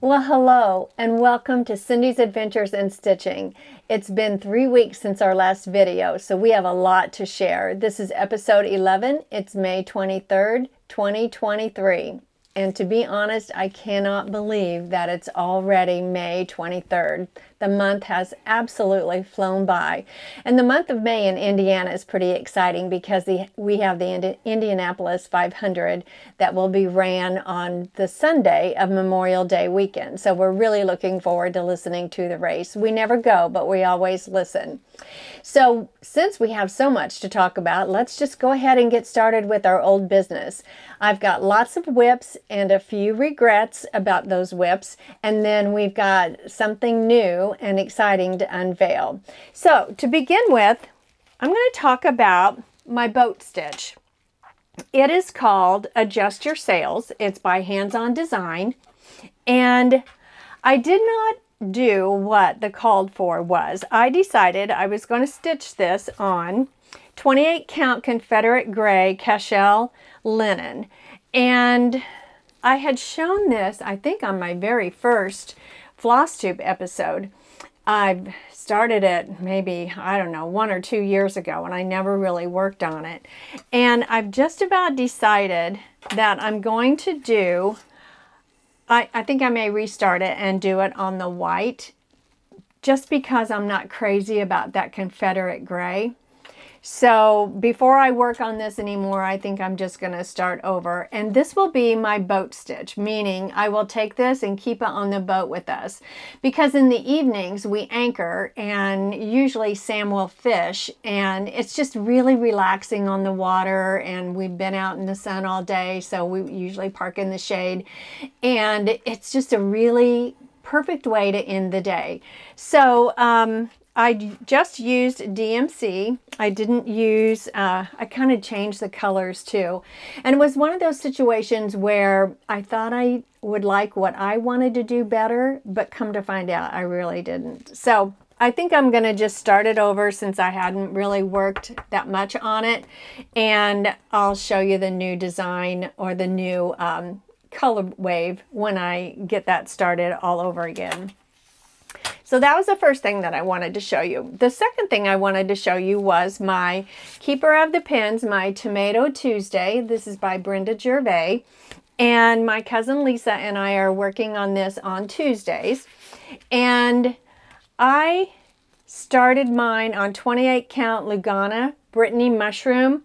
Well, hello and welcome to Cindy's Adventures in Stitching. It's been 3 weeks since our last video, so we have a lot to share. This is episode 11. It's May 23rd, 2023. And to be honest, I cannot believe that it's already May 23rd. The month has absolutely flown by. And the month of May in Indiana is pretty exciting because we have the Indianapolis 500 that will be ran on the Sunday of Memorial Day weekend. So we're really looking forward to listening to the race. We never go, but we always listen. So since we have so much to talk about, let's just go ahead and get started with our old business. I've got lots of whips and a few regrets about those whips, and then we've got something new and exciting to unveil. So to begin with, I'm going to talk about my boat stitch. It is called Adjust Your Sails. It's by Hands On Design, and I did not do what the called for was. I decided I was going to stitch this on 28 count Confederate gray Cashel linen, and I had shown this, I think, on my very first Flosstube episode. I've started it maybe, I don't know, 1 or 2 years ago, and I never really worked on it. And I've just about decided that I'm going to do, I think I may restart it and do it on the white, just because I'm not crazy about that Confederate gray. So before I work on this anymore, I think I'm just going to start over. And this will be my boat stitch, meaning I will take this and keep it on the boat with us. Because in the evenings we anchor, and usually Sam will fish, and it's just really relaxing on the water, and we've been out in the sun all day, so we usually park in the shade. And it's just a really perfect way to end the day. So I just used DMC. I didn't use, I kind of changed the colors too. And it was one of those situations where I thought I would like what I wanted to do better, but come to find out I really didn't. So I think I'm going to just start it over since I hadn't really worked that much on it. And I'll show you the new design or the new color wave when I get that started all over again. So that was the first thing that I wanted to show you. The second thing I wanted to show you was my Keeper of the Pins, my Tomato Tuesday. This is by Brenda Gervais. And my cousin Lisa and I are working on this on Tuesdays. And I started mine on 28 count Lugana Brittney mushroom.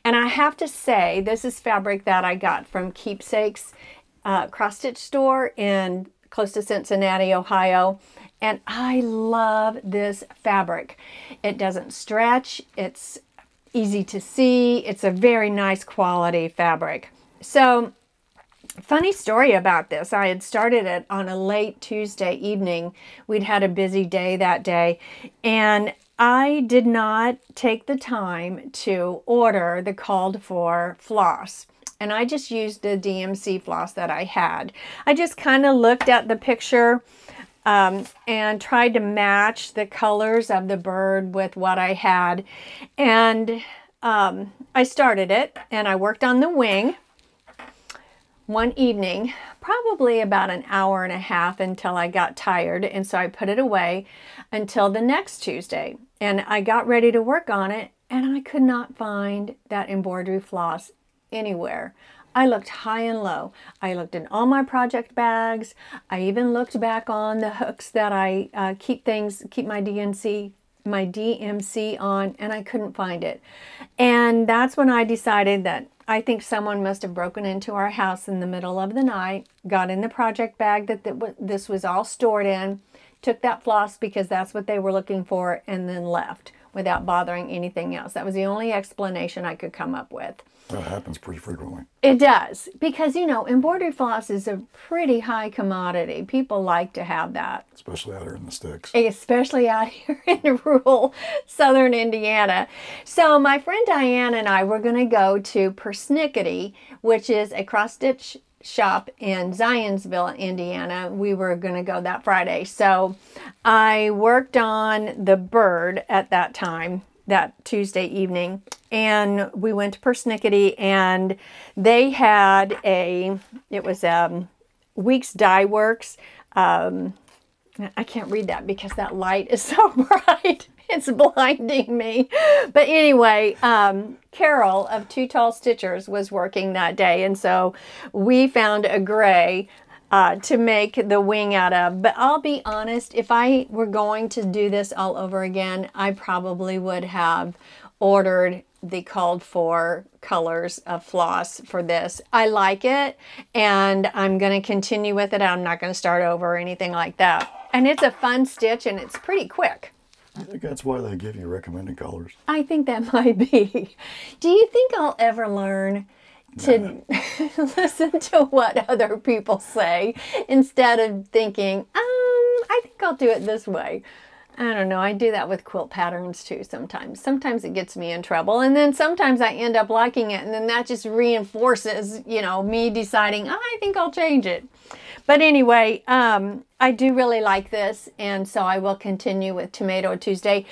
And I have to say, this is fabric that I got from Keepsake's cross stitch store in close to Cincinnati, Ohio. And I love this fabric. It doesn't stretch. It's easy to see. It's a very nice quality fabric. So, funny story about this. I had started it on a late Tuesday evening. We'd had a busy day that day. And I did not take the time to order the called for floss. And I just used the DMC floss that I had. I just kind of looked at the picture and tried to match the colors of the bird with what I had. And I started it, and I worked on the wing one evening, probably about an hour and a half until I got tired. And so I put it away until the next Tuesday. And I got ready to work on it, and I could not find that embroidery floss anywhere. I looked high and low. I looked in all my project bags. I even looked back on the hooks that I keep my DMC on, and I couldn't find it. And that's when I decided that I think someone must have broken into our house in the middle of the night, got in the project bag that this was all stored in, took that floss because that's what they were looking for, and then left without bothering anything else. That was the only explanation I could come up with. That happens pretty frequently. It does, because, you know, embroidery floss is a pretty high commodity. People like to have that. Especially out here in the sticks. Especially out here in rural southern Indiana. So my friend Diane and I were going to go to Persnickety, which is a cross-stitch shop in Zionsville, Indiana. We were going to go that Friday. So I worked on the bird at that time, that Tuesday evening, and we went to Persnickety, and they had it was Weeks Dye Works. I can't read that because that light is so bright. It's blinding me. But anyway, Carol of Two Tall Stitchers was working that day. And so we found a gray to make the wing out of. But I'll be honest, if I were going to do this all over again, I probably would have ordered the called for colors of floss for this. I like it, and I'm going to continue with it. I'm not going to start over or anything like that. And it's a fun stitch, and it's pretty quick. I think that's why they give you recommended colors. I think that might be. Do you think I'll ever learn to listen to what other people say instead of thinking, I think I'll do it this way? I don't know. I do that with quilt patterns too sometimes. Sometimes it gets me in trouble, and then sometimes I end up liking it, and then that just reinforces, you know, me deciding, I think I'll change it. But anyway, I do really like this, and so I will continue with Tomato Tuesday.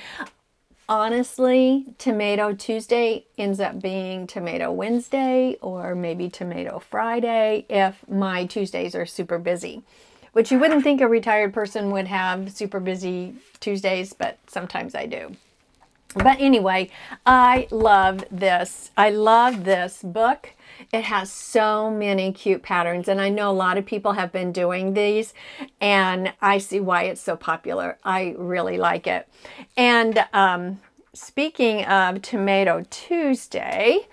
Honestly, Tomato Tuesday ends up being Tomato Wednesday or maybe Tomato Friday if my Tuesdays are super busy. Which you wouldn't think a retired person would have super busy Tuesdays, but sometimes I do. But anyway, I love this. I love this book. It has so many cute patterns, and I know a lot of people have been doing these, and I see why it's so popular. I really like it. And speaking of Tomato Tuesday,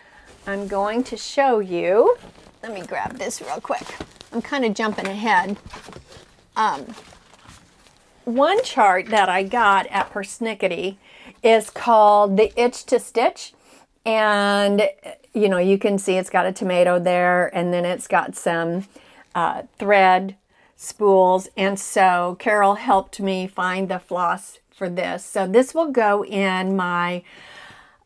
I'm going to show you. Let me grab this real quick. I'm kind of jumping ahead. One chart that I got at Persnickety is called the Itch to Stitch, and you know, you can see it's got a tomato there, and then it's got some thread spools, and so Carol helped me find the floss for this. So this will go in my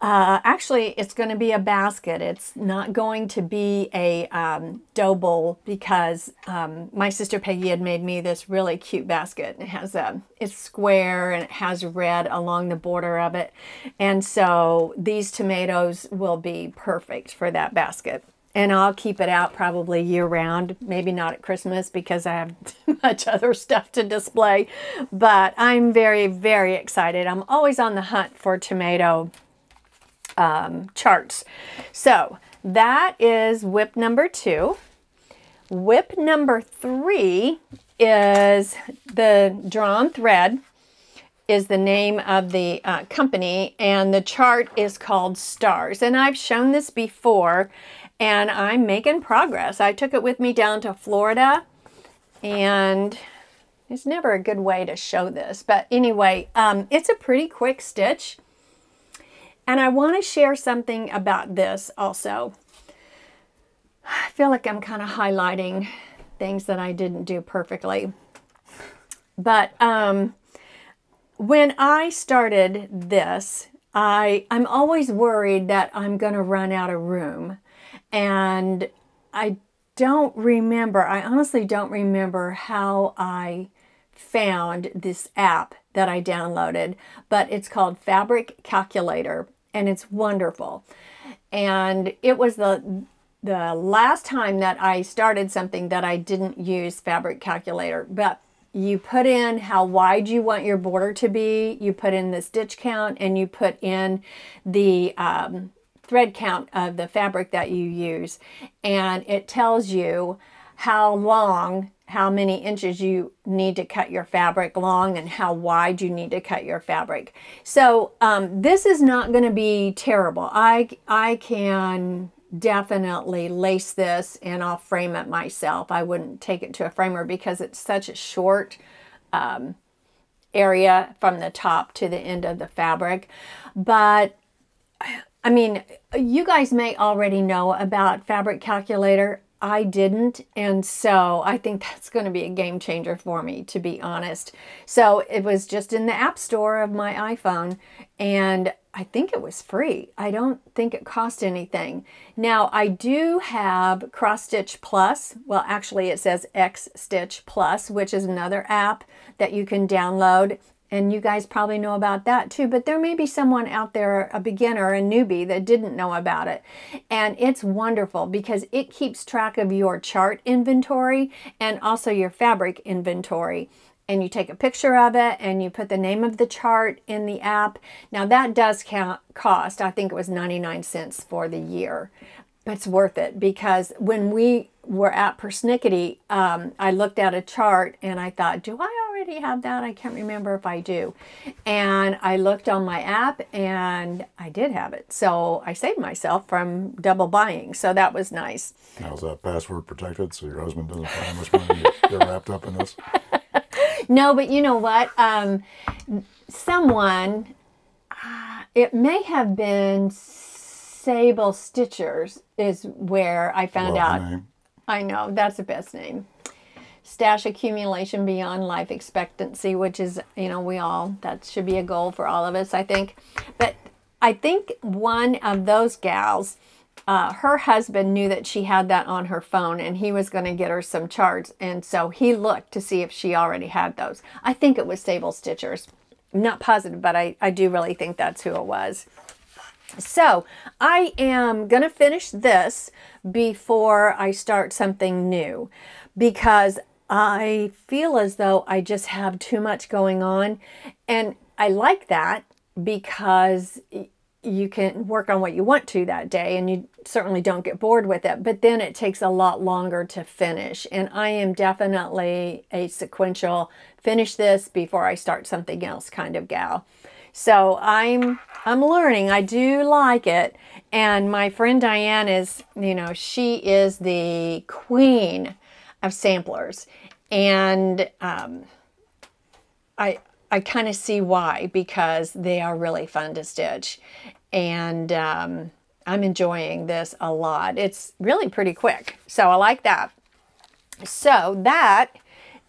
actually, it's going to be a basket. It's not going to be a dough bowl because my sister Peggy had made me this really cute basket. It has it's square and it has red along the border of it. And so these tomatoes will be perfect for that basket. And I'll keep it out probably year round, maybe not at Christmas because I have too much other stuff to display. But I'm very, very excited. I'm always on the hunt for tomato charts. So that is whip number 2. Whip number 3 is the Drawn Thread, is the name of the company, and the chart is called Stars. And I've shown this before, and I'm making progress. I took it with me down to Florida, and it's never a good way to show this, but anyway, it's a pretty quick stitch. And I want to share something about this also. I feel like I'm kind of highlighting things that I didn't do perfectly. But when I started this, I'm always worried that I'm going to run out of room. And I don't remember, I honestly don't remember how I found this app that I downloaded, but it's called Fabric Calculator. And it's wonderful. And it was the last time that I started something that I didn't use Fabric Calculator. But you put in how wide you want your border to be, you put in the stitch count, and you put in the thread count of the fabric that you use. And it tells you how long, how many inches you need to cut your fabric long and how wide you need to cut your fabric. So this is not going to be terrible. I can definitely lace this and I'll frame it myself. I wouldn't take it to a framer because it's such a short area from the top to the end of the fabric. But I mean, you guys may already know about Fabric Calculator. I didn't, and so I think that's going to be a game changer for me, to be honest. So it was just in the App Store of my iPhone, and I think it was free. I don't think it cost anything. Now, I do have Cross Stitch Plus. Well, actually, it says X Stitch Plus, which is another app that you can download. And you guys probably know about that too, but there may be someone out there, a beginner, a newbie, that didn't know about it. And it's wonderful because it keeps track of your chart inventory and also your fabric inventory. And you take a picture of it and you put the name of the chart in the app. Now that does cost, I think it was 99 cents for the year. But it's worth it because when we were at Persnickety, I looked at a chart and I thought, do I already have that? I can't remember if I do. And I looked on my app and I did have it. So I saved myself from double buying. So that was nice. Now, is that password protected so your husband doesn't find how much money you get wrapped up in this? No, but you know what? Someone, it may have been Sable Stitchers is where I found out. Name. I know, that's the best name. Stash accumulation beyond life expectancy, which is, you know, that should be a goal for all of us, I think. But I think one of those gals, her husband knew that she had that on her phone and he was going to get her some charts. And so he looked to see if she already had those. I think it was Sable Stitchers. I'm not positive, but I do really think that's who it was. So I am going to finish this before I start something new because I feel as though I just have too much going on. And I like that because you can work on what you want to that day and you certainly don't get bored with it, but then it takes a lot longer to finish. And I am definitely a sequential finish this before I start something else kind of gal. So I'm learning. I do like it. And my friend Diane is, you know, she is the queen of samplers. And I kind of see why, because they are really fun to stitch. And I'm enjoying this a lot. It's really pretty quick. So I like that. So that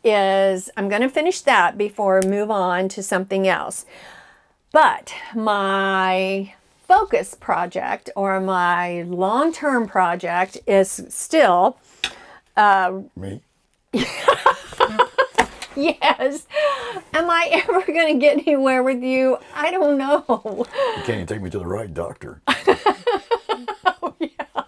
is, I'm going to finish that before I move on to something else. But my focus project or my long-term project is still... Me? Yes. Am I ever going to get anywhere with you? I don't know. You can't even take me to the right doctor. Oh, yeah.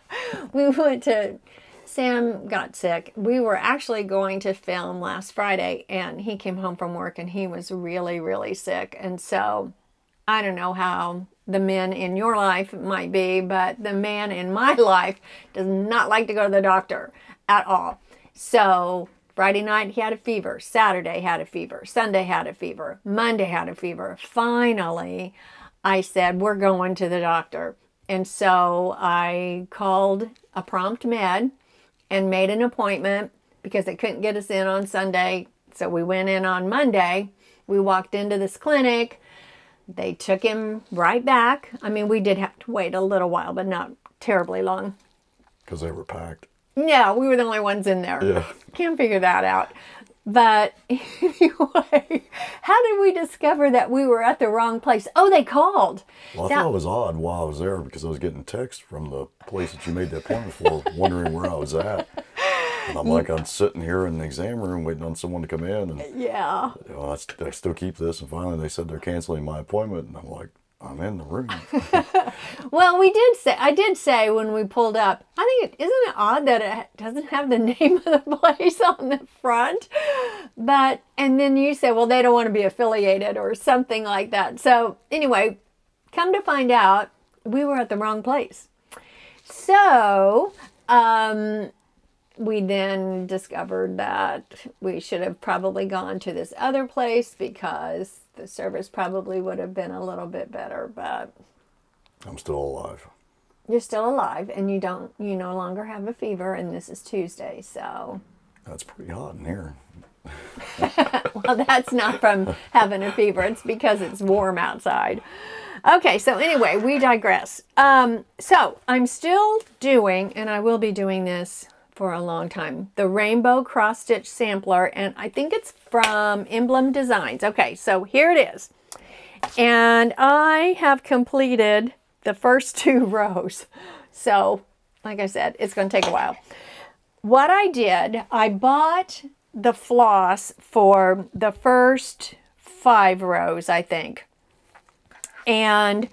We went to... Sam got sick. We were actually going to film last Friday and he came home from work and he was really, really sick. And so... I don't know how the men in your life might be, but the man in my life does not like to go to the doctor at all. So Friday night he had a fever, Saturday had a fever, Sunday had a fever, Monday had a fever. Finally, I said, we're going to the doctor. And so I called a Prompt Med and made an appointment because they couldn't get us in on Sunday. So we went in on Monday. We walked into this clinic. They took him right back. I mean, we did have to wait a little while, but not terribly long. Because they were packed. Yeah, we were the only ones in there. Yeah. Can't figure that out. But anyway, how did we discover that we were at the wrong place? Oh, they called. Well, I thought it was odd while I was there because I was getting texts from the place that you made the appointment for, wondering where I was at. And I'm like, I'm sitting here in the exam room waiting on someone to come in. And yeah. You know, I still keep this. And finally they said they're canceling my appointment. And I'm like, I'm in the room. Well, I did say when we pulled up, I think isn't it odd that it doesn't have the name of the place on the front? But, and then you said, well, they don't want to be affiliated or something like that. So anyway, come to find out, we were at the wrong place. So, we then discovered that we should have probably gone to this other place because the service probably would have been a little bit better, but... I'm still alive. You're still alive and you no longer have a fever and this is Tuesday, so... That's pretty hot in here. Well, that's not from having a fever. It's because it's warm outside. Okay, so anyway, we digress. So I'm still doing, and I will be doing this for a long time, the Rainbow Cross Stitch Sampler, and I think it's from Emblem Designs. Okay, so here it is. And I have completed the first 2 rows. So, like I said, it's going to take a while. What I did, I bought the floss for the first 5 rows, I think. And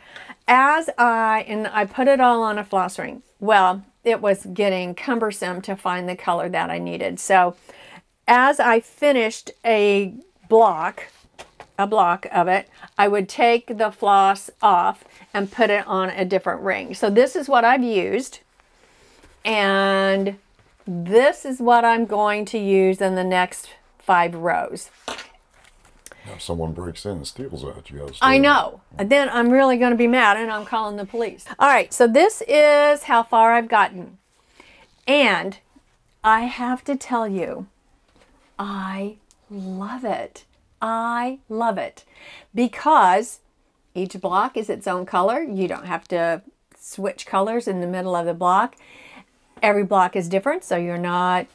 I put it all on a floss ring. Well, it was getting cumbersome to find the color that I needed. So as I finished a block of it, I would take the floss off and put it on a different ring. So this is what I've used, and this is what I'm going to use in the next 5 rows. Now, if someone breaks in and steals that, you gotta I know. Then I'm really going to be mad and I'm calling the police. All right, so this is how far I've gotten. And I have to tell you, I love it. I love it because each block is its own color. You don't have to switch colors in the middle of the block. Every block is different, so you're not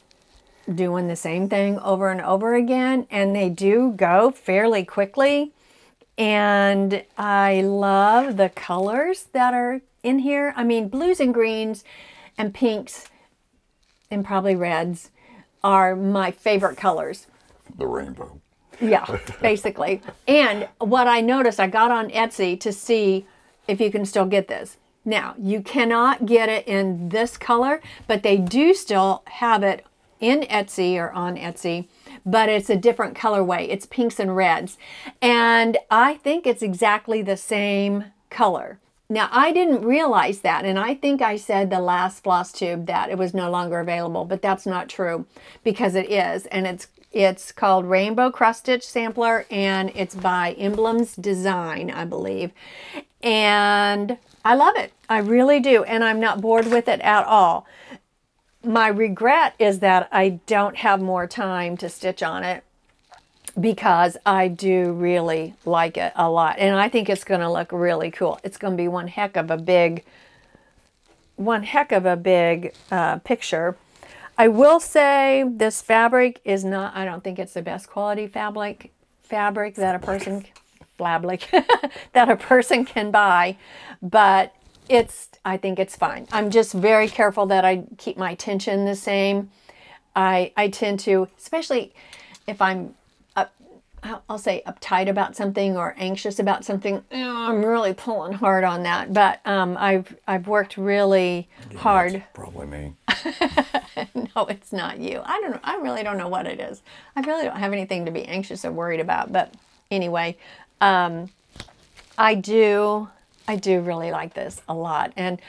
doing the same thing over and over again, and they do go fairly quickly. And I love the colors that are in here. I mean, blues and greens and pinks and probably reds are my favorite colors. The rainbow. Yeah, basically. And what I noticed, I got on Etsy to see if you can still get this. Now, you cannot get it in this color, but they do still have it in Etsy or on Etsy, but it's a different colorway. It's pinks and reds. And I think it's exactly the same color. Now, I didn't realize that, and I think I said the last floss tube that it was no longer available, but that's not true because it is, and it's called Rainbow Cross Stitch Sampler, and it's by Emblem's Design, I believe. And I love it. I really do, and I'm not bored with it at all. My regret is that I don't have more time to stitch on it because I do really like it a lot. And I think it's going to look really cool. It's going to be one heck of a big picture. I will say this fabric is not, I don't think it's the best quality fabric that a person, that a person can buy, but I think it's fine. I'm just very careful that I keep my tension the same. I tend to, especially if I'm I'll say uptight about something or anxious about something, I'm really pulling hard on that. But I've worked really hard. That's probably me. No, it's not you. I really don't know what it is. I really don't have anything to be anxious or worried about. But anyway, I do really like this a lot. And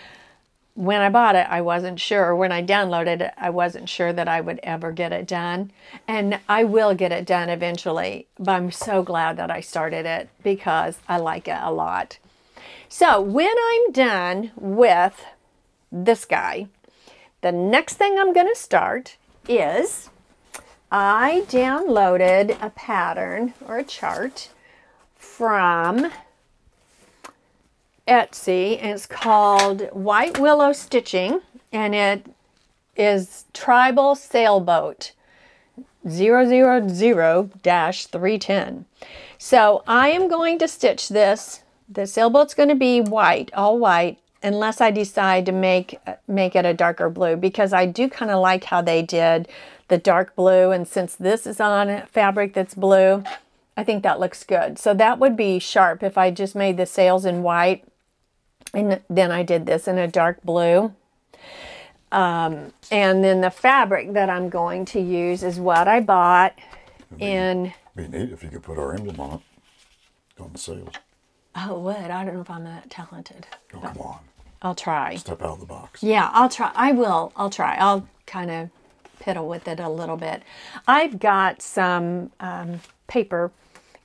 when I bought it, I wasn't sure. When I downloaded it, I wasn't sure that I would ever get it done. And I will get it done eventually. But I'm so glad that I started it because I like it a lot. So when I'm done with this guy, the next thing I'm going to start is I downloaded a pattern or a chart from Etsy, and it's called White Willow Stitching, and it is Tribal Sailboat 000-310. So I am going to stitch this. The sailboat's going to be white, all white, unless I decide to make it a darker blue, because I do kind of like how they did the dark blue, and since this is on a fabric that's blue, I think that looks good. So that would be sharp if I just made the sails in white and then I did this in a dark blue. And then the fabric that I'm going to use is what I bought in... It'd be neat if you could put our emblem on it, on the sails. Oh, it would. I don't know if I'm that talented. Oh, come on. I'll try. Step out of the box. Yeah, I'll try. I will. I'll try. I'll kind of piddle with it a little bit. I've got some paper,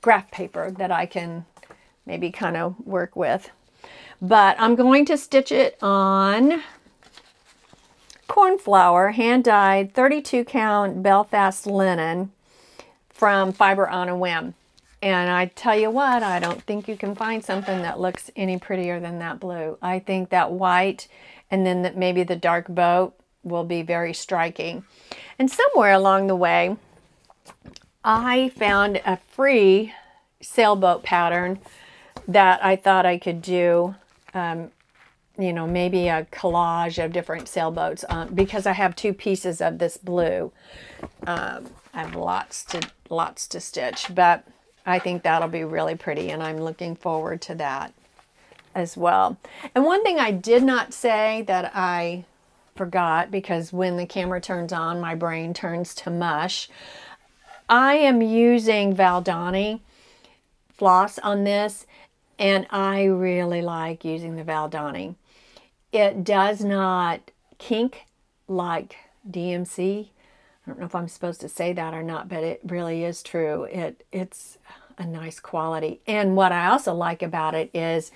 graph paper that I can maybe kind of work with. But I'm going to stitch it on Cornflower, hand-dyed 32 count Belfast linen from Fiber on a Whim. And I tell you what, I don't think you can find something that looks any prettier than that blue. I think that white and then maybe the dark boat will be very striking. And somewhere along the way, I found a free sailboat pattern that I thought I could do, you know, maybe a collage of different sailboats because I have 2 pieces of this blue. I have lots to stitch, but I think that'll be really pretty, and I'm looking forward to that as well. And one thing I did not say that I forgot, because when the camera turns on, my brain turns to mush. I am using Valdani floss on this, and I really like using the Valdani. It does not kink like DMC. I don't know if I'm supposed to say that or not, but it really is true. It's a nice quality. And what I also like about it is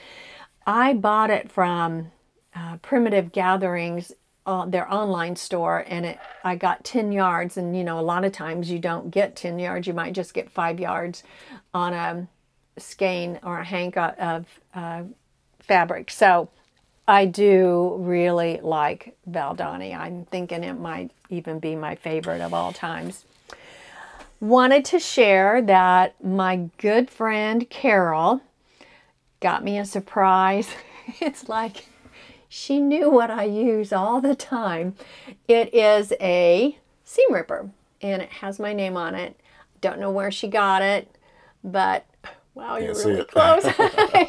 I bought it from Primitive Gatherings, their online store, and I got 10 yards. And, you know, a lot of times you don't get 10 yards. You might just get 5 yards on a skein or a hank of fabric. So I do really like Valdani. I'm thinking it might even be my favorite of all times. Wanted to share that my good friend Carol got me a surprise. It's like she knew what I use all the time. It is a seam ripper, and it has my name on it. Don't know where she got it, but wow, you're really close.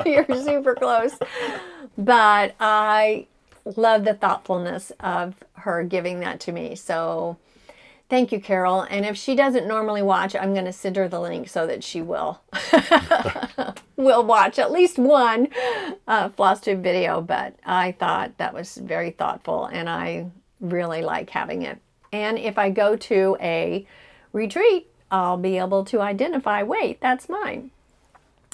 You're super close. But I love the thoughtfulness of her giving that to me. So thank you, Carol. And if she doesn't normally watch, I'm going to send her the link so that she will watch at least one Flosstube video. But I thought that was very thoughtful, and I really like having it. And if I go to a retreat, I'll be able to identify, wait, that's mine.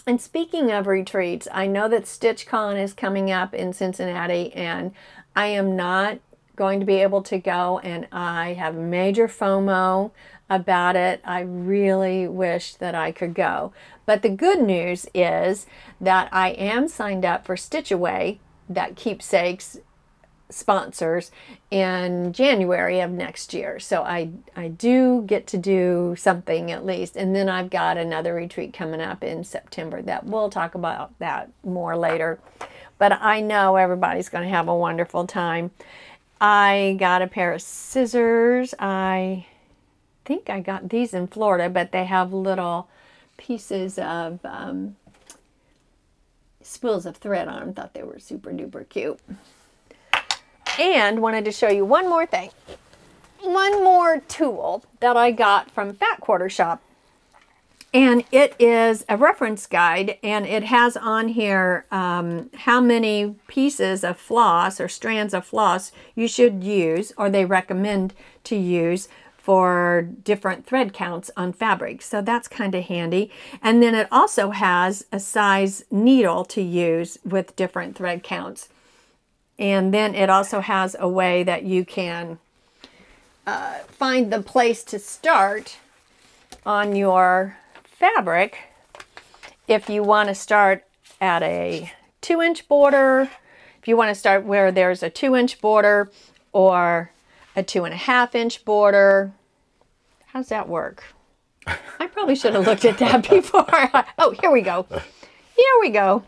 And speaking of retreats, I know that StitchCon is coming up in Cincinnati, and I am not going to be able to go, and I have major FOMO about it. I really wish that I could go. But the good news is that I am signed up for Stitch Away, that keepsakes sponsors, in January of next year. So I do get to do something at least. And then I've got another retreat coming up in September that we'll talk about that more later. But I know everybody's going to have a wonderful time. I got a pair of scissors. I think I got these in Florida, but they have little pieces of spools of thread on them. Thought they were super duper cute. And wanted to show you one more thing. One more tool that I got from Fat Quarter Shop. And it is a reference guide, and it has on here how many pieces of floss or strands of floss you should use, or they recommend to use, for different thread counts on fabric. So that's kind of handy. And then it also has a size needle to use with different thread counts. And then it also has a way that you can find the place to start on your fabric if you want to start at a 2-inch border, if you want to start where there's a 2-inch border, or a 2.5-inch border. How's that work? I probably should have looked at that before. Oh, here we go. Here we go.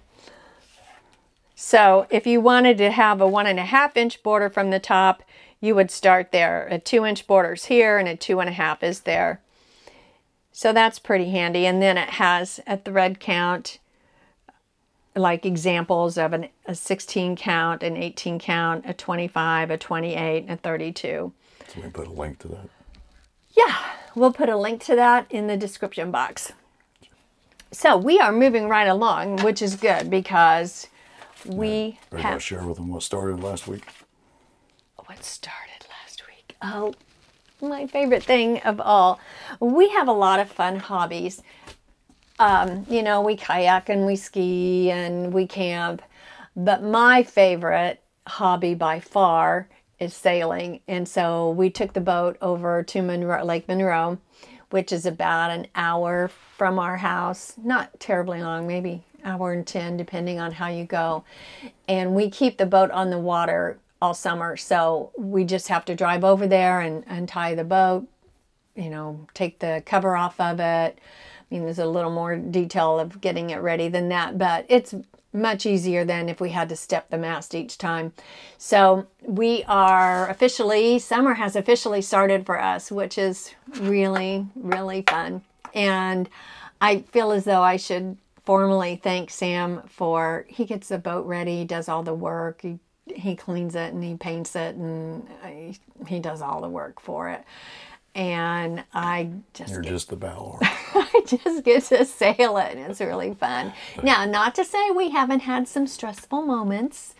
So if you wanted to have a 1.5-inch border from the top, you would start there. A 2-inch border's here, and a 2.5 is there. So that's pretty handy. And then it has a thread count, like examples of a 16 count, an 18 count, a 25, a 28, and a 32. So we put a link to that? Yeah, we'll put a link to that in the description box. So we are moving right along, which is good, because we have... Are you going to share with them what started last week? What started last week? Oh, my favorite thing of all. We have a lot of fun hobbies. You know, we kayak and we ski and we camp. But my favorite hobby by far is sailing. And so we took the boat over to Lake Monroe, which is about an hour from our house. Not terribly long, maybe an hour and 10, depending on how you go. And we keep the boat on the water all summer. So we just have to drive over there and untie the boat, you know, take the cover off of it. I mean, there's a little more detail of getting it ready than that, but it's much easier than if we had to step the mast each time. So we are officially, summer has officially started for us, which is really, really fun. And I feel as though I should formally thank Sam for, he gets the boat ready, does all the work, he cleans it and he paints it, and he does all the work for it. And You're just the bow. I just get to sail it, and it's really fun. Now, not to say we haven't had some stressful moments.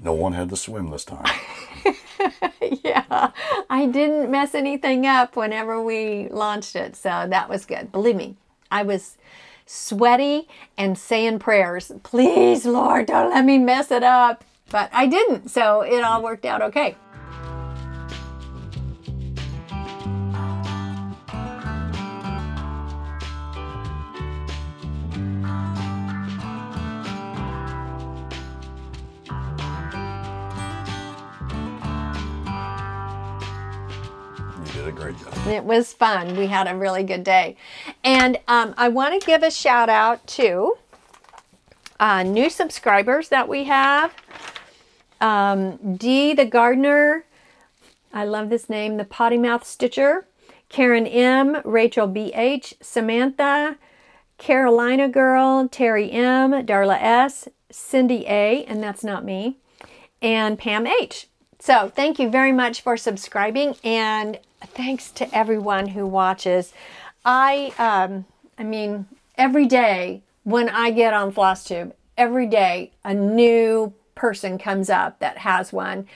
No one had to swim this time. Yeah, I didn't mess anything up whenever we launched it, so that was good. Believe me, I was sweaty and saying prayers. Please, Lord, don't let me mess it up. But I didn't, so it all worked out okay. Great job. It was fun. We had a really good day. And I want to give a shout out to new subscribers that we have. Dee the Gardener. I love this name. The Potty Mouth Stitcher. Karen M. Rachel B.H. Samantha. Carolina Girl. Terry M. Darla S. Cindy A. And that's not me. And Pam H. So thank you very much for subscribing, and thanks to everyone who watches. I mean, every day when I get on Flosstube, every day a new person comes up that has one.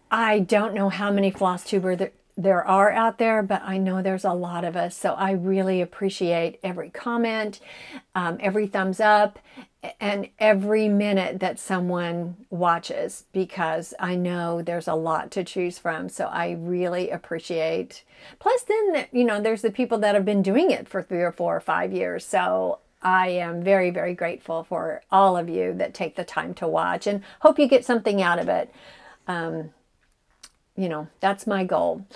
I don't know how many Flosstubers there are out there, but I know there's a lot of us. So I really appreciate every comment, every thumbs up, and every minute that someone watches, because I know there's a lot to choose from. So I really appreciate. Plus then, you know, there's the people that have been doing it for 3 or 4 or 5 years. So I am very, very grateful for all of you that take the time to watch, and hope you get something out of it. You know, that's my goal.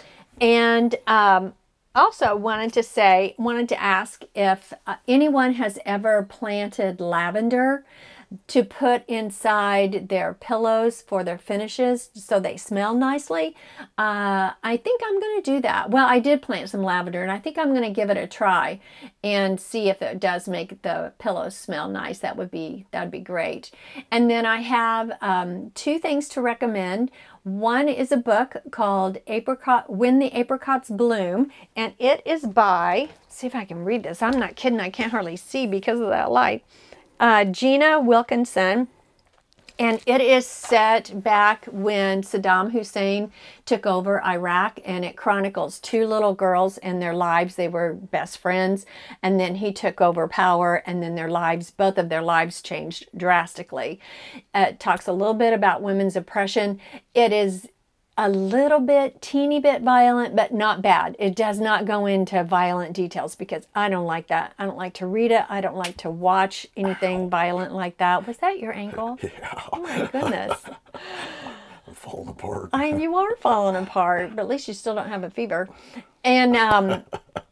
And also wanted to ask if anyone has ever planted lavender to put inside their pillows for their finishes so they smell nicely. I think I'm going to do that. Well, I did plant some lavender, and I think I'm going to give it a try and see if it does make the pillows smell nice. That'd be great. And then I have 2 things to recommend. One is a book called When the Apricots Bloom, and it is by, see if I can read this. I'm not kidding, I can't hardly see because of that light. Gina Wilkinson, and it is set back when Saddam Hussein took over Iraq, and it chronicles 2 little girls and their lives. They were best friends, and then he took over power, and then both of their lives changed drastically. It talks a little bit about women's oppression. It is a little bit, teeny bit violent, but not bad. It does not go into violent details because I don't like that. I don't like to read it. I don't like to watch anything violent like that. Was that your ankle? Yeah. Oh my goodness. I'm falling apart. You are falling apart, but at least you still don't have a fever. And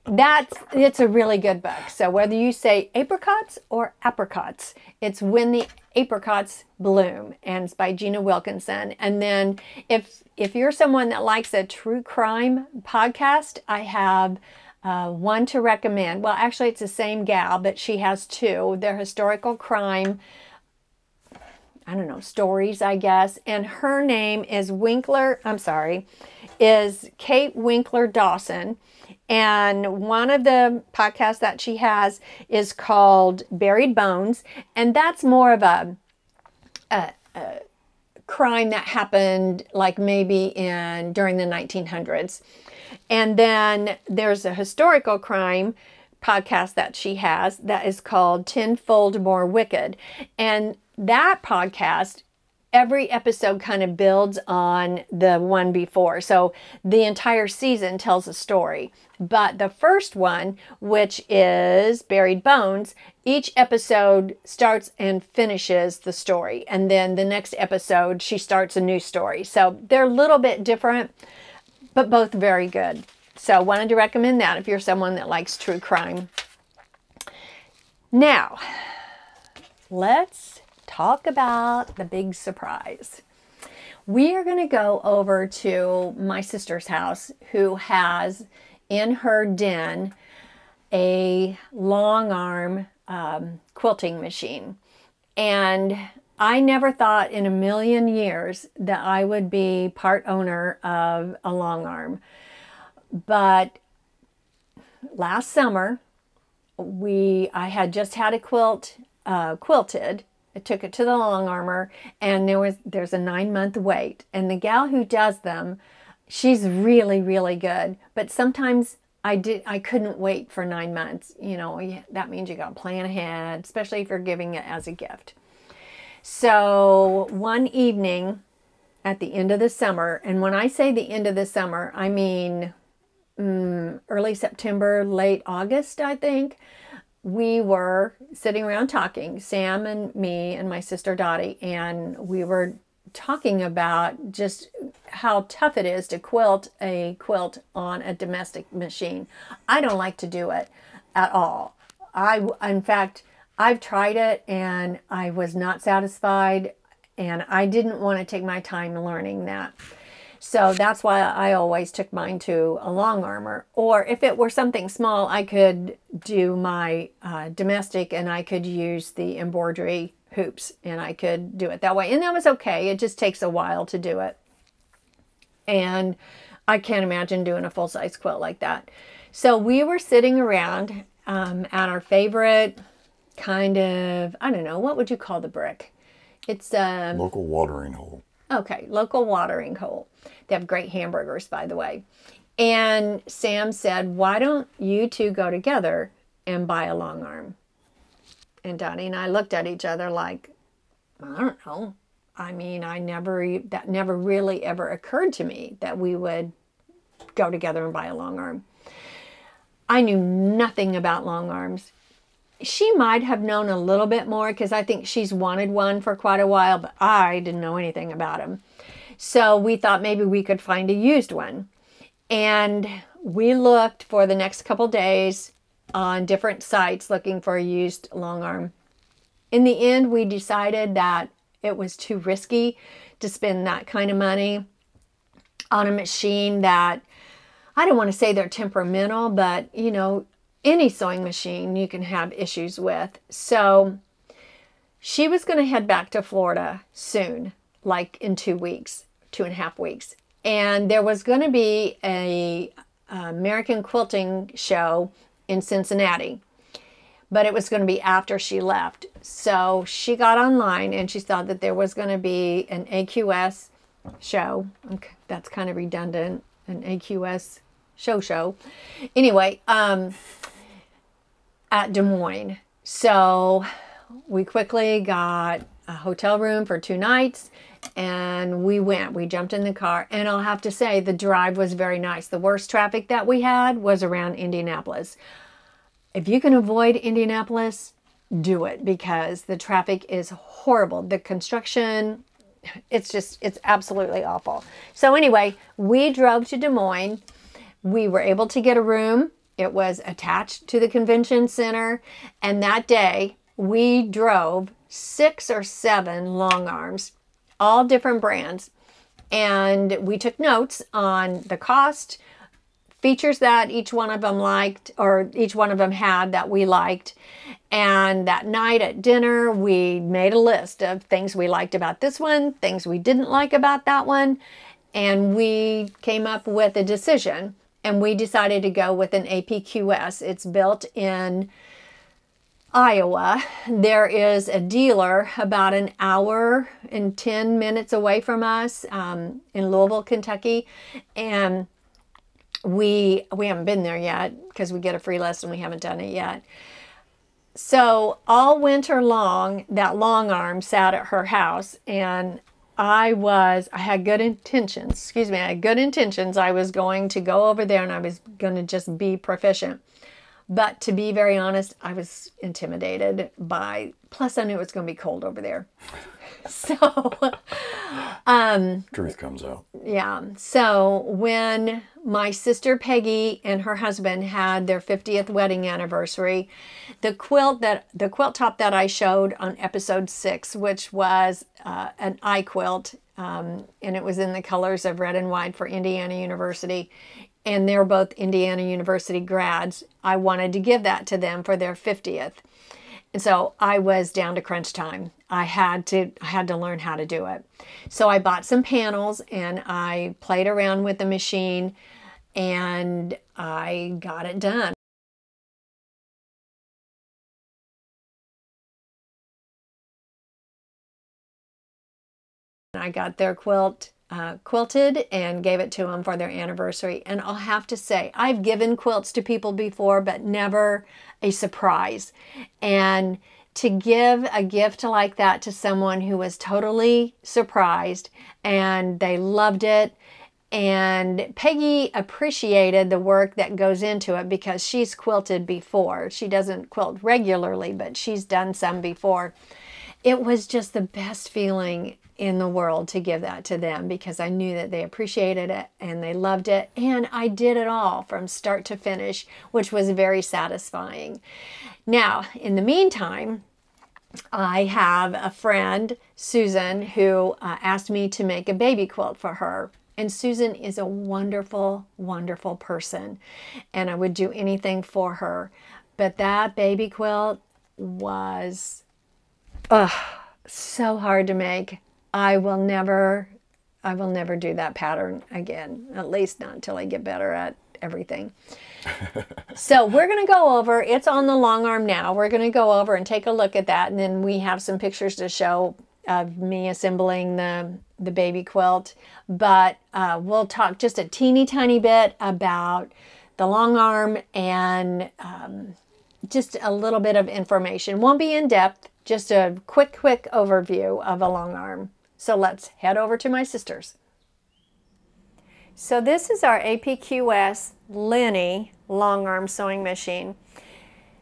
it's a really good book. So whether you say apricots or apricots, it's When the Apricots Bloom, and it's by Gina Wilkinson. And then if you're someone that likes a true crime podcast, I have one to recommend. Well, actually, it's the same gal, but she has 2. They're historical crime, I don't know, stories, I guess. And her name is Kate Winkler Dawson. And one of the podcasts that she has is called Buried Bones. And that's more of a crime that happened like maybe during the 1900s. And then there's a historical crime podcast that she has that is called Tenfold More Wicked. And that podcast, every episode kind of builds on the one before. So the entire season tells a story. But the first one, which is Buried Bones, each episode starts and finishes the story. And then the next episode, she starts a new story. So they're a little bit different, but both very good. So wanted to recommend that if you're someone that likes true crime. Now, let's talk about the big surprise. We are going to go over to my sister's house, who has in her den a long arm quilting machine. And I never thought in a million years that I would be part owner of a long arm. But last summer, I had just had a quilt quilted. I took it to the long armor, and there's a 9-month wait. And the gal who does them, she's really, really good. But sometimes I couldn't wait for 9 months. You know, that means you got to plan ahead, especially if you're giving it as a gift. So one evening at the end of the summer, and when I say the end of the summer, I mean early September, late August, I think, we were sitting around talking, Sam and me and my sister Dottie, and we were talking about just how tough it is to quilt a quilt on a domestic machine. I don't like to do it at all. In fact, I've tried it and I was not satisfied, and I didn't want to take my time learning that. So that's why I always took mine to a long armor. Or if it were something small, I could do my domestic, and I could use the embroidery hoops, and I could do it that way. And that was okay. It just takes a while to do it. And I can't imagine doing a full-size quilt like that. So we were sitting around at our favorite kind of, I don't know, what would you call the brick? It's a local watering hole. Okay, local watering hole. They have great hamburgers, by the way. And Sam said, why don't you two go together and buy a long arm? And Dottie and I looked at each other like, I don't know. I mean, that never really ever occurred to me that we would go together and buy a long arm. I knew nothing about long arms. She might have known a little bit more because I think she's wanted one for quite a while, but I didn't know anything about them. So we thought maybe we could find a used one. And we looked for the next couple days on different sites looking for a used long arm. In the end, we decided that it was too risky to spend that kind of money on a machine that, I don't want to say they're temperamental, but you know, any sewing machine you can have issues with. So she was going to head back to Florida soon, like in 2 weeks, 2.5 weeks. And there was going to be a American quilting show in Cincinnati, but it was going to be after she left. So she got online and she saw that there was going to be an AQS show. Okay, that's kind of redundant, an AQS show. Anyway, at Des Moines. So we quickly got a hotel room for 2 nights and we jumped in the car, and I'll have to say the drive was very nice. The worst traffic that we had was around Indianapolis. If you can avoid Indianapolis, do it, because the traffic is horrible. The construction, it's absolutely awful. So anyway, we drove to Des Moines. We were able to get a room. It was attached to the convention center. And that day we drove 6 or 7 long arms, all different brands. And we took notes on the cost, features that each one of them liked, or each one of them had that we liked. And that night at dinner, we made a list of things we liked about this one, things we didn't like about that one. And we came up with a decision. And we decided to go with an APQS. It's built in Iowa. There is a dealer about an hour and 10 minutes away from us in Louisville, Kentucky. And we haven't been there yet because we get a free list and we haven't done it yet. So all winter long, that long arm sat at her house, and I had good intentions. I had good intentions. I was going to go over there and I was going to just be proficient. But to be very honest, I was intimidated plus I knew it was going to be cold over there. So, truth comes out. Yeah. So when my sister Peggy and her husband had their 50th wedding anniversary, the quilt top that I showed on episode 6, which was an eye quilt, and it was in the colors of red and white for Indiana University. and they're both Indiana University grads. I wanted to give that to them for their 50th. And so I was down to crunch time. I had to learn how to do it. So I bought some panels and I played around with the machine and I got it done. I got their quilt quilted and gave it to them for their anniversary. And I'll have to say, I've given quilts to people before, but never a surprise. And to give a gift like that to someone who was totally surprised and they loved it, and Peggy appreciated the work that goes into it because she's quilted before. She doesn't quilt regularly, but she's done some before. It was just the best feeling in the world to give that to them because I knew that they appreciated it and they loved it, and I did it all from start to finish, which was very satisfying. Now, in the meantime, I have a friend, Susan, who asked me to make a baby quilt for her. And Susan is a wonderful, wonderful person, and I would do anything for her. But that baby quilt was so hard to make. I will never do that pattern again, at least not until I get better at everything. So we're going to go over, it's on the long arm now. We're going to go over and take a look at that, and then we have some pictures to show of me assembling the baby quilt. But we'll talk just a teeny tiny bit about the long arm and just a little bit of information. Won't be in depth, just a quick overview of a long arm. So let's head over to my sister's. So this is our APQS Lenny long arm sewing machine.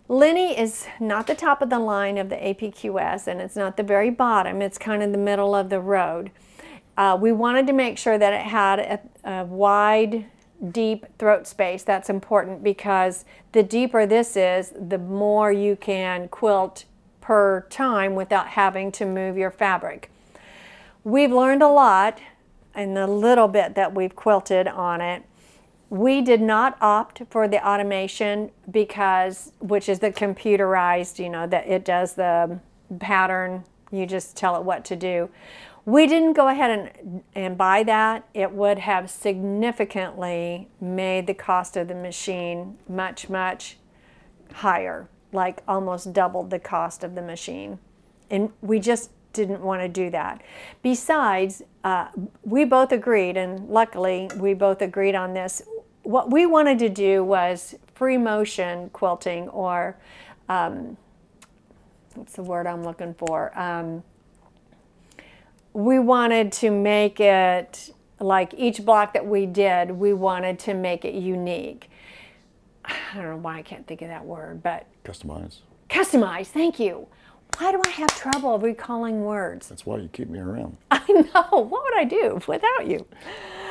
Lenny is not the top of the line of the APQS, and it's not the very bottom. It's kind of the middle of the road. We wanted to make sure that it had a wide, deep throat space. That's important because the deeper this is, the more you can quilt per time without having to move your fabric. We've learned a lot in the little bit that we've quilted on it. We did not opt for the automation because, which is the computerized, you know, that it does the pattern, you just tell it what to do. We didn't go ahead and buy that. It would have significantly made the cost of the machine much, much higher, like almost doubled the cost of the machine. And we just didn't want to do that. Besides, we both agreed, and luckily we both agreed on this. What we wanted to do was free motion quilting, or what's the word I'm looking for? We wanted to make it like each block that we did, we wanted to make it unique. I don't know why I can't think of that word, but Customize. Customize, thank you. Why do I have trouble recalling words? That's why you keep me around. I know. What would I do without you?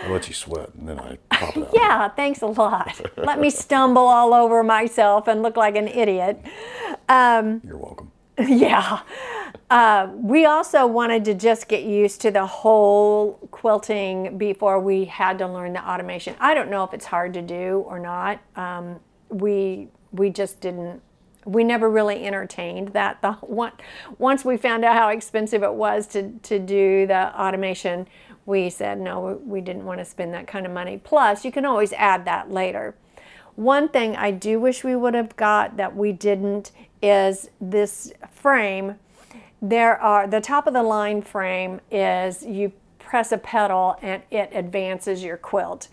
I let you sweat, and then I pop it out. Yeah, thanks a lot. Let me stumble all over myself and look like an idiot. You're welcome. Yeah. We also wanted to just get used to the whole quilting before we had to learn the automation. I don't know if it's hard to do or not. We just didn't. We never really entertained that. Once we found out how expensive it was to do the automation, we said no, we didn't want to spend that kind of money. Plus, you can always add that later. One thing I do wish we would have got that we didn't is this frame. The top of the line frame is you press a pedal and it advances your quilt.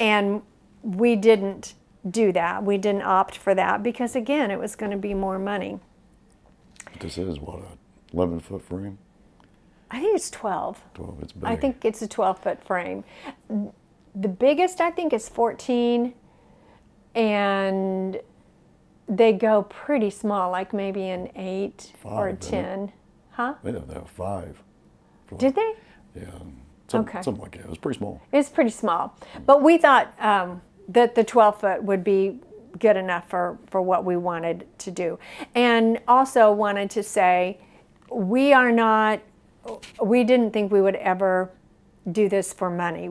And we didn't do that. We didn't opt for that because, again, it was going to be more money. This is what, a 11-foot frame? I think it's 12. 12, it's big. I think it's a 12-foot frame. The biggest, I think, is 14, and they go pretty small, like maybe an 8 or a 10. Huh? They don't have 5. Did they? Yeah. Okay. Something like that. It was pretty small. It's pretty small. But we thought that the 12-foot would be good enough for what we wanted to do. And also wanted to say, we didn't think we would ever do this for money.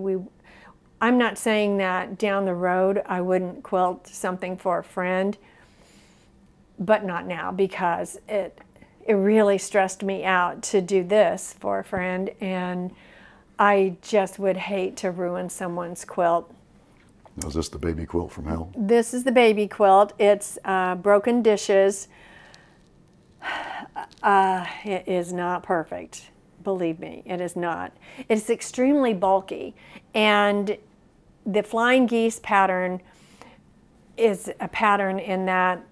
I'm not saying that down the road I wouldn't quilt something for a friend, but not now, because it really stressed me out to do this for a friend, and I just would hate to ruin someone's quilt. Now, is this the baby quilt from hell? This is the baby quilt. It's broken dishes. It is not perfect. Believe me, it is not. It's extremely bulky, and the flying geese pattern is a pattern in that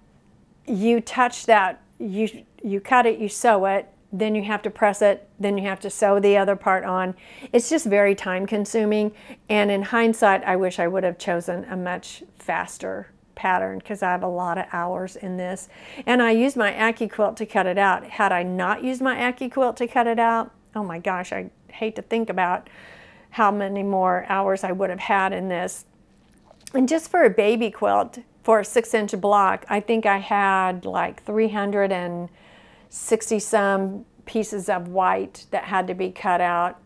you touch that, you cut it, you sew it, then you have to press it, then you have to sew the other part on. It's just very time consuming, and in hindsight I wish I would have chosen a much faster pattern, because I have a lot of hours in this, and I used my AccuQuilt to cut it out. Had I not used my AccuQuilt to cut it out, oh my gosh, I hate to think about how many more hours I would have had in this. And just for a baby quilt, for a 6-inch block, I think I had like 360 some pieces of white that had to be cut out,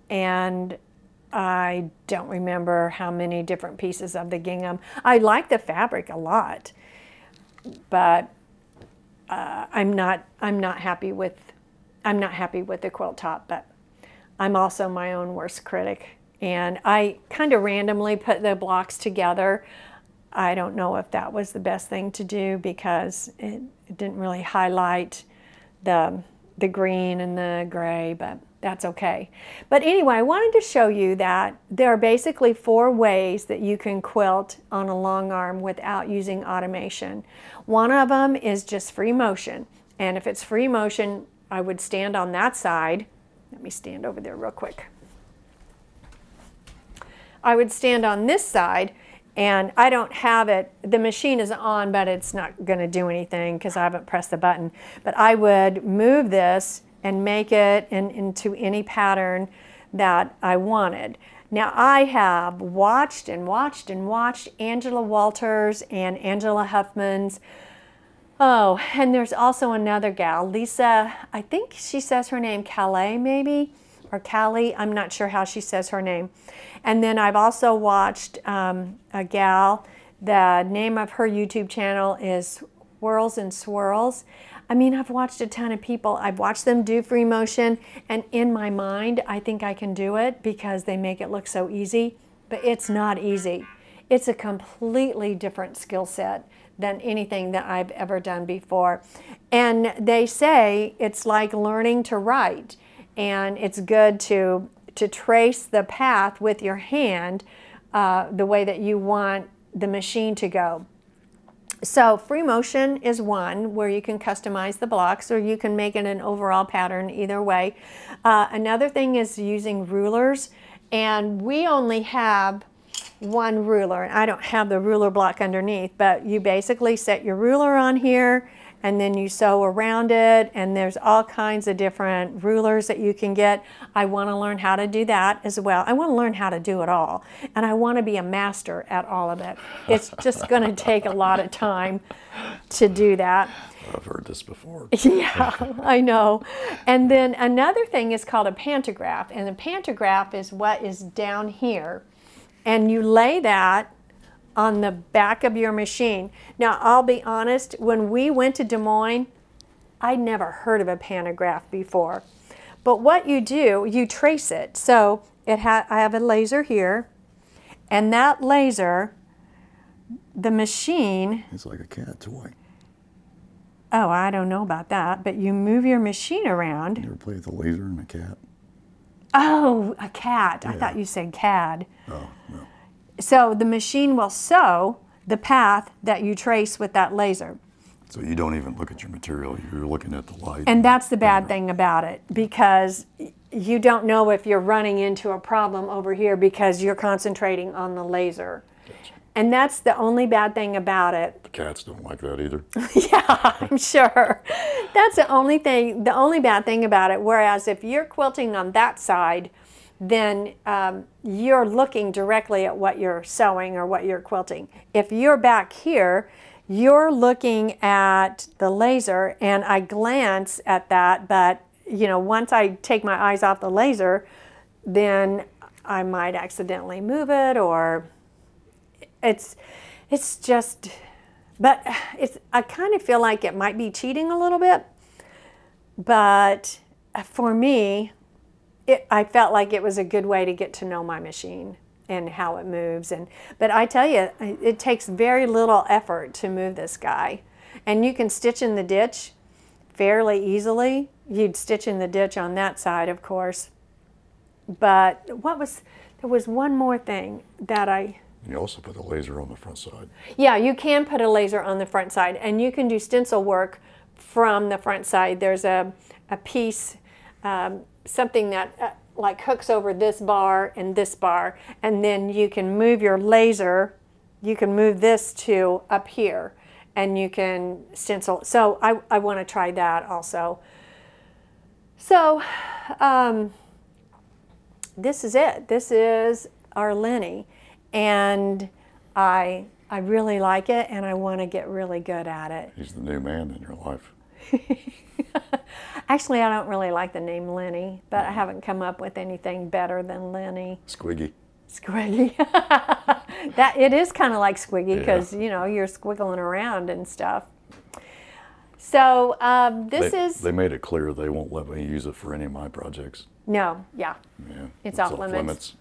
and I don't remember how many different pieces of the gingham. I like the fabric a lot, but I'm not happy with the quilt top. But I'm also my own worst critic, and I kind of randomly put the blocks together. I don't know if that was the best thing to do, because it didn't really highlight the green and the gray, but that's okay. But anyway, I wanted to show you that there are basically 4 ways that you can quilt on a long arm without using automation. One of them is just free motion, and if it's free motion, I would stand on that side. Let me stand over there real quick. I would stand on this side, and I don't have it, the machine is on, but it's not going to do anything because I haven't pressed the button. But I would move this and make it into any pattern that I wanted. Now, I have watched and watched and watched Angela Walters and Angela Huffman's. Oh, and there's also another gal, Lisa, I think she says her name Calais maybe, or Callie, I'm not sure how she says her name. And then I've also watched a gal, the name of her YouTube channel is Whirls and Swirls. I mean, I've watched a ton of people. I've watched them do free motion, and in my mind, I think I can do it because they make it look so easy, but it's not easy. It's a completely different skill set than anything that I've ever done before. And they say it's like learning to write, and it's good to trace the path with your hand the way that you want the machine to go. So free motion is one where you can customize the blocks, or you can make it an overall pattern either way. Another thing is using rulers, and we only have one ruler, and I don't have the ruler block underneath, but you basically set your ruler on here and then you sew around it, and there's all kinds of different rulers that you can get. I want to learn how to do that as well. I want to learn how to do it all, and I want to be a master at all of it. It's just going to take a lot of time to do that. I've heard this before. Yeah, I know. And then another thing is called a pantograph, and a pantograph is what is down here, and you lay that on the back of your machine. Now, I'll be honest, when we went to Des Moines, I'd never heard of a pantograph before. But what you do, you trace it. So I have a laser here, and that laser, the machine... It's like a cat toy. Oh, I don't know about that, but you move your machine around. You ever play with a laser and a cat? Oh, a cat. Yeah. I thought you said CAD. Oh, no. So the machine will sew the path that you trace with that laser. So you don't even look at your material, you're looking at the light. And that's the bad thing about it, because you don't know if you're running into a problem over here because you're concentrating on the laser. Gotcha. And that's the only bad thing about it. The cats don't like that either. Yeah, I'm sure. That's the only bad thing about it. Whereas if you're quilting on that side, then you're looking directly at what you're sewing or what you're quilting. If you're back here, you're looking at the laser, and I glance at that, but you know, once I take my eyes off the laser, then I might accidentally move it, or it's just, but I kind of feel like it might be cheating a little bit, but for me, I felt like it was a good way to get to know my machine and how it moves. But I tell you, it takes very little effort to move this guy. And you can stitch in the ditch fairly easily. You'd stitch in the ditch on that side, of course. But there was one more thing that You also put the laser on the front side. Yeah, you can put a laser on the front side, and you can do stencil work from the front side. There's a piece, something that like hooks over this bar, and then you can move your laser. You can move this to up here, and you can stencil. So I want to try that also. So this is it. This is our Lenny, and I really like it, and I want to get really good at it. He's the new man in your life. Actually, I don't really like the name Lenny, but I haven't come up with anything better than Lenny. Squiggy. Squiggy. That it is kind of like Squiggy, because you know, you're squiggling around and stuff. So they made it clear they won't let me use it for any of my projects. No, yeah. It's off limits.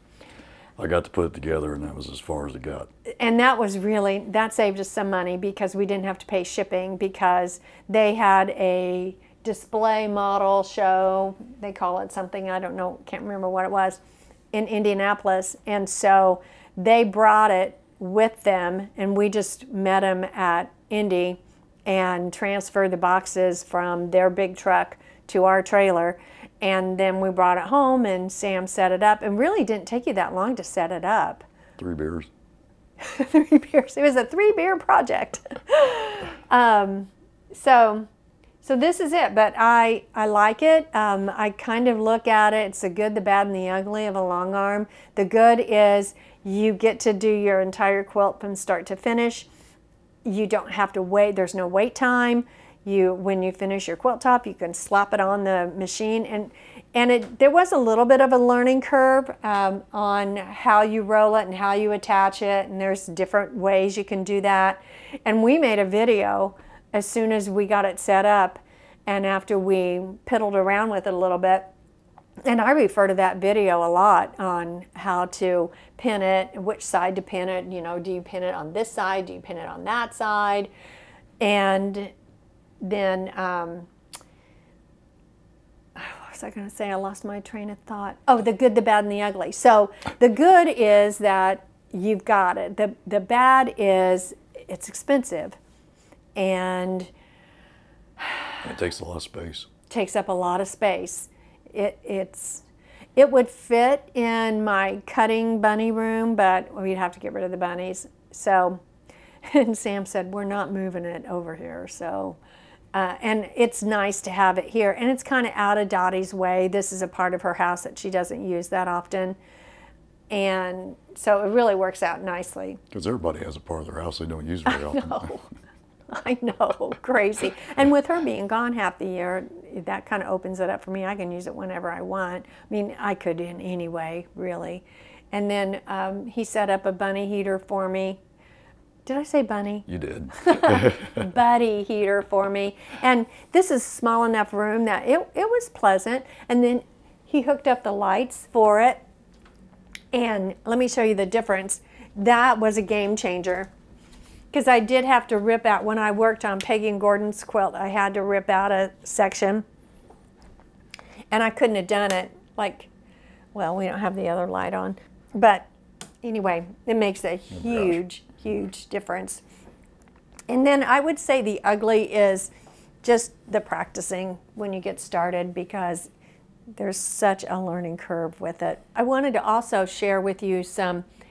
I got to put it together, and that was as far as it got. And that saved us some money, because we didn't have to pay shipping, because they had a display model show. They call it something, I don't know, can't remember what it was, in Indianapolis. And so they brought it with them, and we just met them at Indy and transferred the boxes from their big truck to our trailer. And then we brought it home, and Sam set it up. And really didn't take you that long to set it up. 3 beers. 3 beers. It was a 3-beer project. So this is it. But I like it. I kind of look at it. It's the good, the bad, and the ugly of a long arm. The good is you get to do your entire quilt from start to finish. You don't have to wait. There's no wait time. When you finish your quilt top, you can slap it on the machine, and there was a little bit of a learning curve on how you roll it and how you attach it, and there's different ways you can do that. And we made a video as soon as we got it set up, and after we piddled around with it a little bit, and I refer to that video a lot on how to pin it, which side to pin it. You know, do you pin it on this side? Do you pin it on that side? And then, what was I going to say? I lost my train of thought. Oh, the good, the bad, and the ugly. So the good is that you've got it. The bad is it's expensive, and it takes a lot of space. Takes up a lot of space. It would fit in my cutting bunny room, but we'd have to get rid of the bunnies. So, and Sam said, we're not moving it over here. So. And it's nice to have it here. And it's kind of out of Dottie's way. This is a part of her house that she doesn't use that often. And so it really works out nicely. Because everybody has a part of their house they don't use very often. I know, crazy. And with her being gone half the year, that kind of opens it up for me. I can use it whenever I want. I mean, I could in any way, really. And then he set up a bunny heater for me. Did I say bunny? You did. Buddy heater for me. And this is a small enough room that it was pleasant. And then he hooked up the lights for it. And let me show you the difference. That was a game changer. Because I did have to rip out, when I worked on Peggy and Gordon's quilt, I had to rip out a section. And I couldn't have done it like, well, we don't have the other light on. But anyway, it makes a huge difference. And then I would say the ugly is just the practicing when you get started, because there's such a learning curve with it. I wanted to also share with you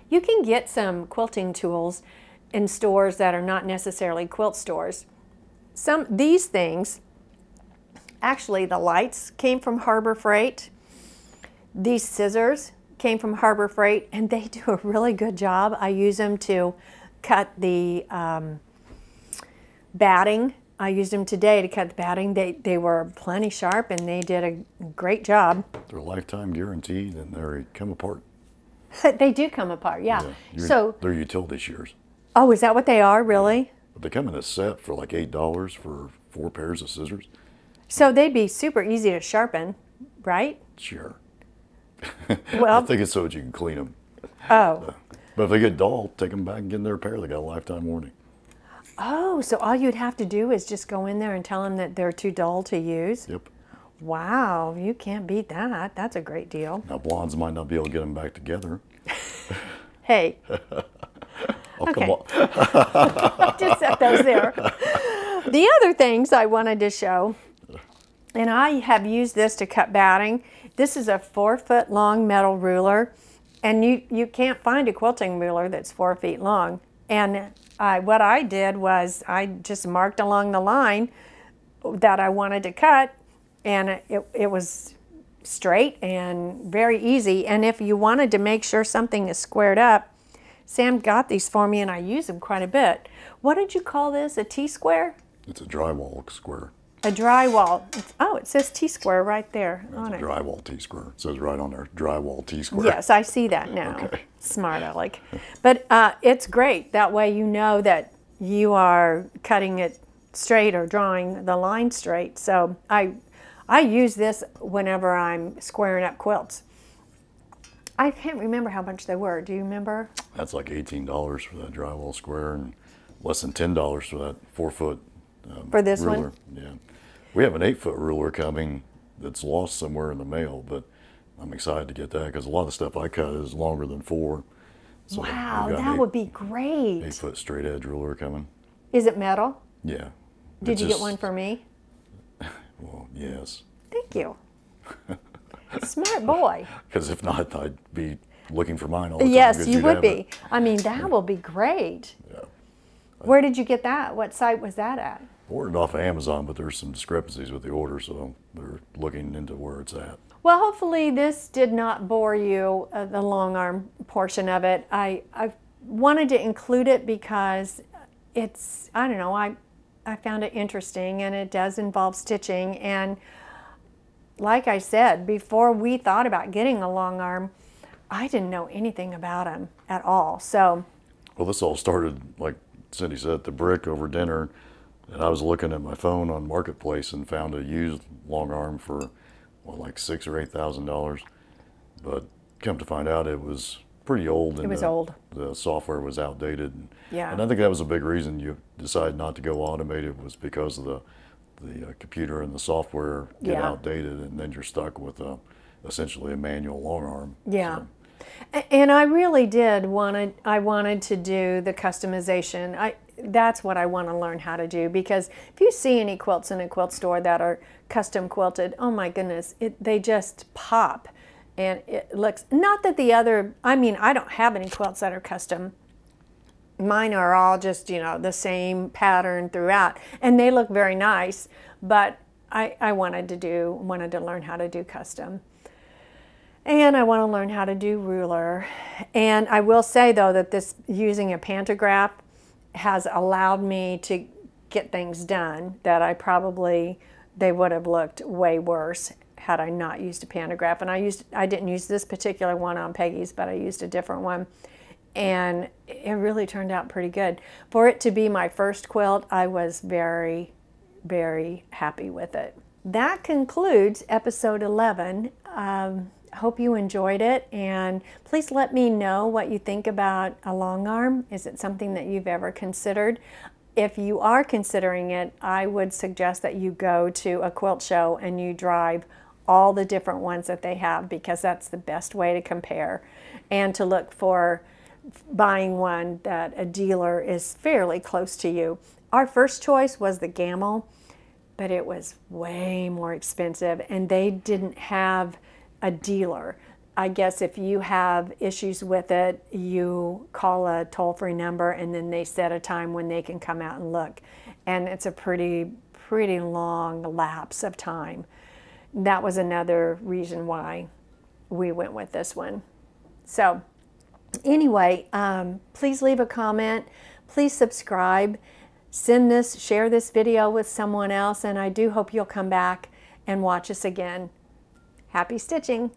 you can get some quilting tools in stores that are not necessarily quilt stores. These things, actually the lights came from Harbor Freight. These scissors came from Harbor Freight, and they do a really good job. I use them to cut the batting. I used them today to cut the batting. They were plenty sharp, and they did a great job. They're lifetime guaranteed, and they come apart They do come apart, yeah. So they're utility shears. oh, is that what they are, really? But they come in a set for like $8 for 4 pairs of scissors. So they'd be super easy to sharpen, right? Sure. Well, I think it's so that you can clean them. oh. But if they get dull, take them back and get in their repair. They got a lifetime warranty. Oh, so all you'd have to do is just go in there and tell them that they're too dull to use? Yep. Wow, you can't beat that. That's a great deal. Now, blondes might not be able to get them back together. Hey. Oh, Okay. come on. Just set those there. The other things I wanted to show, and I have used this to cut batting. This is a 4-foot long metal ruler, and you can't find a quilting ruler that's 4 feet long. And what I did was I just marked along the line that I wanted to cut, and it was straight and very easy. And if you wanted to make sure something is squared up, Sam got these for me and I use them quite a bit. What did you call this? A T-square? It's a drywall square. A drywall. Oh, it says T-square right there on It's it. a drywall T-square. It says right on there, drywall T-square. Yes, I see that now. Okay. Smart aleck. But it's great. That way you know that you are cutting it straight or drawing the line straight. So I use this whenever I'm squaring up quilts. I can't remember how much they were. Do you remember? That's like $18 for that drywall square and less than $10 for that 4-foot For this ruler. one? Yeah. We have an 8-foot ruler coming that's lost somewhere in the mail, but I'm excited to get that because a lot of the stuff I cut is longer than 4. So Wow, we've got that an would be great. 8-foot straight edge ruler coming. Is it metal? Yeah. Did you get one for me? Well, yes. Thank you. Smart boy. Because if not, I'd be looking for mine all the time. Yes, 'cause you you'd would have be. it. I mean, that will be great. Yeah. Where did you get that? What site was that at? Ordered off of Amazon, but there's some discrepancies with the order, so they're looking into where it's at. Well, hopefully this did not bore you, the long arm portion of it. I wanted to include it because it's, I don't know, I found it interesting and it does involve stitching. And like I said, before we thought about getting a long arm, I didn't know anything about them at all. So, Well, this all started, like Cindy said, at the Brick over dinner, and I was looking at my phone on Marketplace and found a used long arm for, well, like $6,000 or $8,000. But come to find out, it was pretty old. And it was old. The software was outdated. Yeah. And I think that was a big reason you decided not to go automated was because of the computer and the software get Yeah. outdated, and then you're stuck with essentially a manual long arm. Yeah. So, And I really did I wanted to do the customization. That's what I want to learn how to do, because if you see any quilts in a quilt store that are custom quilted, oh my goodness, they just pop. And it looks, not that the other, I mean, I don't have any quilts that are custom. Mine are all just, you know, the same pattern throughout, and they look very nice, but I wanted to learn how to do custom. And I want to learn how to do ruler. And I will say though that this using a pantograph has allowed me to get things done that they would have looked way worse had I not used a pantograph. And I didn't use this particular one on Peggy's, but I used a different one. And it really turned out pretty good. For it to be my first quilt, I was very, very happy with it. That concludes episode 11. Hope you enjoyed it, and please let me know what you think about a long arm. Is it something that you've ever considered? If you are considering it, I would suggest that you go to a quilt show and you drive all the different ones that they have, because that's the best way to compare and to look for buying one that a dealer is fairly close to you. Our first choice was the Gamel, but it was way more expensive, and they didn't have a dealer. I guess if you have issues with it, you call a toll-free number and then they set a time when they can come out and look. And it's a pretty long lapse of time. That was another reason why we went with this one. So anyway, please leave a comment, please subscribe, share this video with someone else, and I do hope you'll come back and watch us again. Happy stitching!